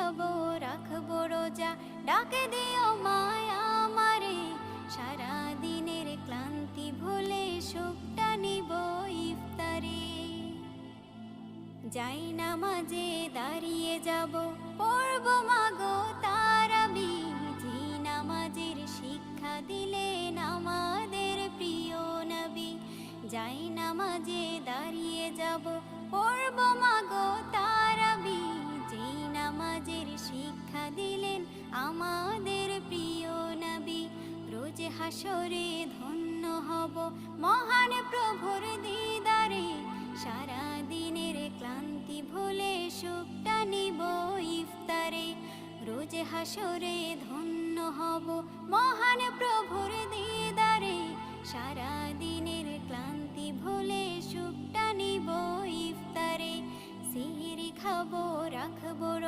খাবো রাখবো রোজা, ডাকে দিও মায়া আমারে। সারা দিনের ক্লান্তি ভুলে সুখটা নিব ইফতারে। যাই নামাজে দাঁড়িয়ে যাব, পড়ব মাগো তারাবি। যে নামাজের শিক্ষা দিলেন আমাদের প্রিয় নবী। যাই নামাজে দাঁড়িয়ে যাব, পড়ব মাগো তারাবি। যে নামাজের শিক্ষা দিলেন আমাদের প্রিয় নবী। রোজ হাসরে ধন্য হব মহান প্রভুর দিদারে। সারা দিনের ক্লান্তি ভুলে সুখটা নিব ইফতারে। রোজ হাসরে ধন্য হব মহান প্রভুর দিদারে। সারা দিনের ক্লান্তি ভুলে সুখটা নিব ইফতারে। সিহরি খাবো রাখবো রোজা।